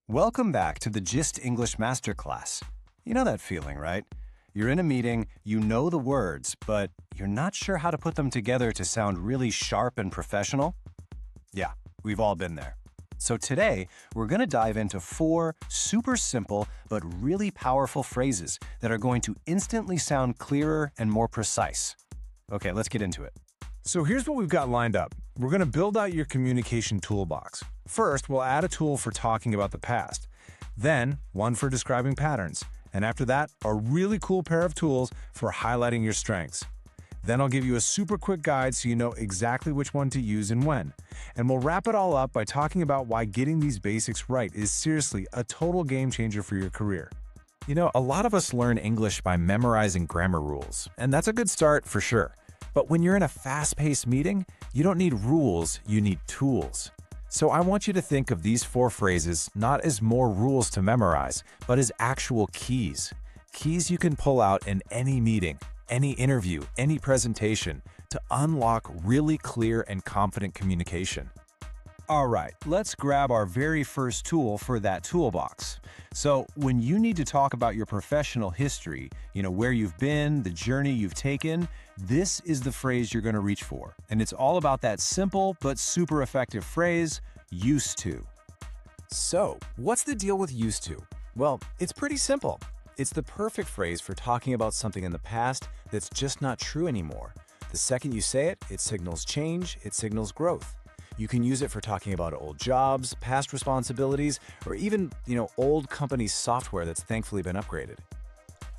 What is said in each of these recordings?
Welcome back to the Gist English Masterclass. You know that feeling, right? You're in a meeting, you know the words, but you're not sure how to put them together to sound really sharp and professional? Yeah, we've all been there. So today, we're going to dive into 4 super simple but really powerful phrases that are going to instantly sound clearer and more precise. Okay, let's get into it. So here's what we've got lined up. We're going to build out your communication toolbox. First, we'll add a tool for talking about the past. Then, one for describing patterns. And after that, a really cool pair of tools for highlighting your strengths. Then I'll give you a super quick guide so you know exactly which one to use and when. And we'll wrap it all up by talking about why getting these basics right is seriously a total game changer for your career. You know, a lot of us learn English by memorizing grammar rules, and that's a good start for sure. But when you're in a fast-paced meeting, you don't need rules, you need tools. So I want you to think of these 4 phrases not as more rules to memorize, but as actual keys. Keys you can pull out in any meeting, any interview, any presentation to unlock really clear and confident communication. All right, let's grab our very first tool for that toolbox. So when you need to talk about your professional history, where you've been, the journey you've taken, this is the phrase you're going to reach for. And it's all about that simple but super effective phrase, used to. So, what's the deal with used to? Well, it's pretty simple. It's the perfect phrase for talking about something in the past that's just not true anymore. The second you say it, it signals change, it signals growth. You can use it for talking about old jobs, past responsibilities, or even, old company software that's thankfully been upgraded.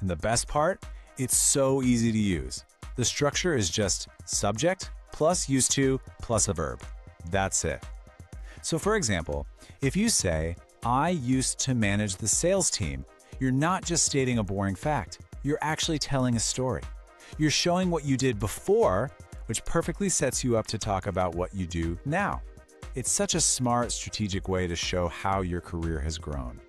And the best part? It's so easy to use. The structure is just subject plus used to plus a verb. That's it. So for example, if you say, I used to manage the sales team, you're not just stating a boring fact. You're actually telling a story. You're showing what you did before, which perfectly sets you up to talk about what you do now. It's such a smart, strategic way to show how your career has grown.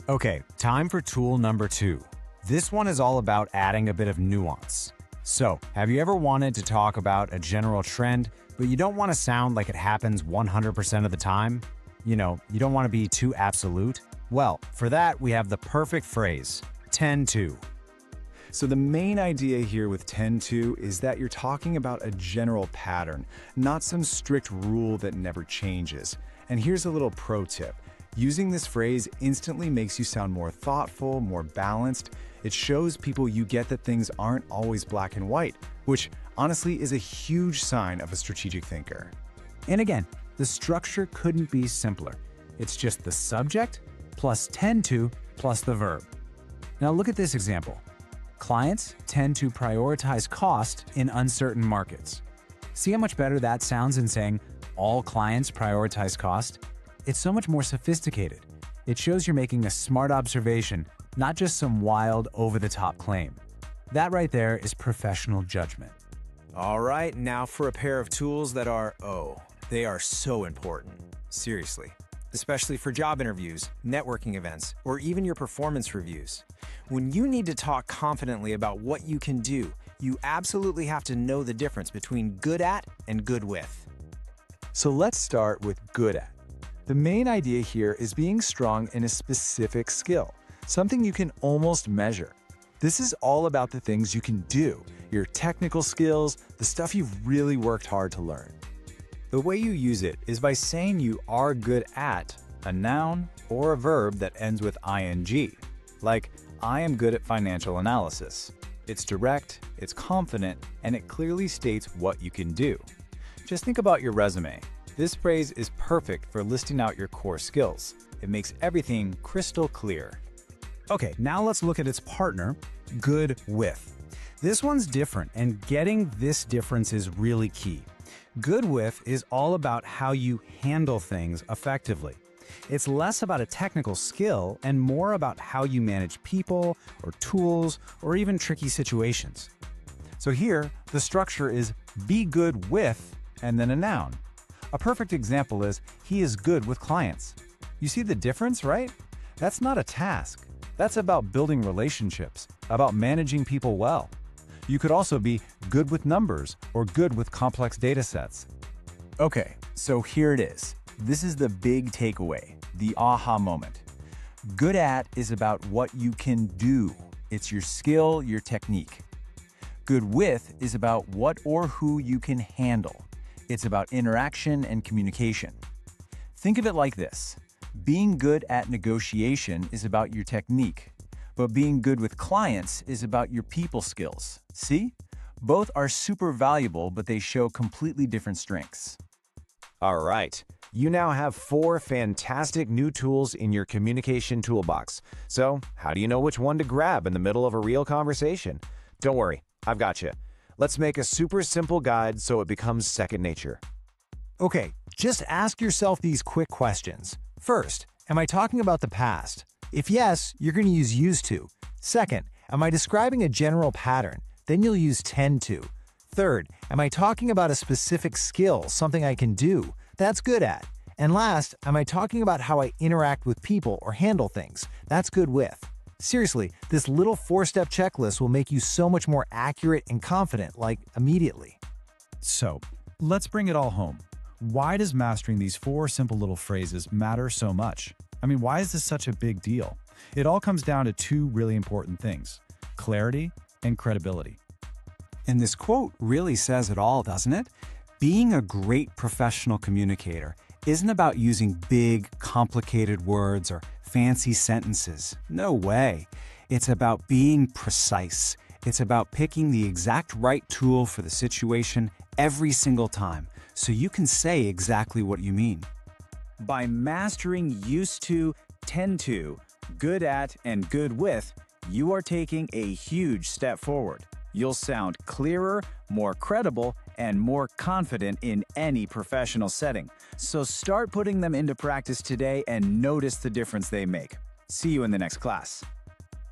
Okay, time for tool number 2. This one is all about adding a bit of nuance. So, have you ever wanted to talk about a general trend, but you don't want to sound like it happens 100% of the time? You don't want to be too absolute? Well, for that, we have the perfect phrase, tend to. So the main idea here with tend to is that you're talking about a general pattern, not some strict rule that never changes. And here's a little pro tip. Using this phrase instantly makes you sound more thoughtful, more balanced. It shows people you get that things aren't always black and white, which honestly is a huge sign of a strategic thinker. And again, the structure couldn't be simpler. It's just the subject plus tend to plus the verb. Now look at this example. Clients tend to prioritize cost in uncertain markets. See how much better that sounds than saying all clients prioritize cost? It's so much more sophisticated. It shows you're making a smart observation, not just some wild, over-the-top claim. That right there is professional judgment. All right, now for a pair of tools that are, they are so important. Seriously. Especially for job interviews, networking events, or even your performance reviews. When you need to talk confidently about what you can do, you absolutely have to know the difference between good at and good with. So let's start with good at. The main idea here is being strong in a specific skill, something you can almost measure. This is all about the things you can do, your technical skills, the stuff you've really worked hard to learn. The way you use it is by saying you are good at a noun or a verb that ends with ing, like I am good at financial analysis. It's direct, it's confident, and it clearly states what you can do. Just think about your resume. This phrase is perfect for listing out your core skills. It makes everything crystal clear. Okay, now let's look at its partner, good with. This one's different, and getting this difference is really key. Good with is all about how you handle things effectively. It's less about a technical skill and more about how you manage people or tools or even tricky situations. So here, the structure is be good with and then a noun. A perfect example is he is good with clients. You see the difference, right? That's not a task. That's about building relationships, about managing people well. You could also be good with numbers or good with complex data sets. Okay, so here it is. This is the big takeaway, the aha moment. Good at is about what you can do. It's your skill, your technique. Good with is about what or who you can handle. It's about interaction and communication. Think of it like this. Being good at negotiation is about your technique, but being good with clients is about your people skills. See? Both are super valuable, but they show completely different strengths. All right. You now have 4 fantastic new tools in your communication toolbox. So, how do you know which one to grab in the middle of a real conversation? Don't worry, I've got you. Let's make a super simple guide so it becomes second nature. Okay, just ask yourself these quick questions. First, am I talking about the past? If yes, you're going to use used to. Second, am I describing a general pattern? Then you'll use tend to. Third, am I talking about a specific skill, something I can do? That's good at. And last, am I talking about how I interact with people or handle things? That's good with. Seriously, this little 4-step checklist will make you so much more accurate and confident, like immediately. So, let's bring it all home. Why does mastering these 4 simple little phrases matter so much? I mean, why is this such a big deal? It all comes down to 2 really important things: clarity and credibility. And this quote really says it all, doesn't it? Being a great professional communicator isn't about using big, complicated words or fancy sentences. No way. It's about being precise. It's about picking the exact right tool for the situation every single time, so you can say exactly what you mean. By mastering used to, tend to, good at, and good with, you are taking a huge step forward. You'll sound clearer, more credible, and more confident in any professional setting. So start putting them into practice today and notice the difference they make. See you in the next class.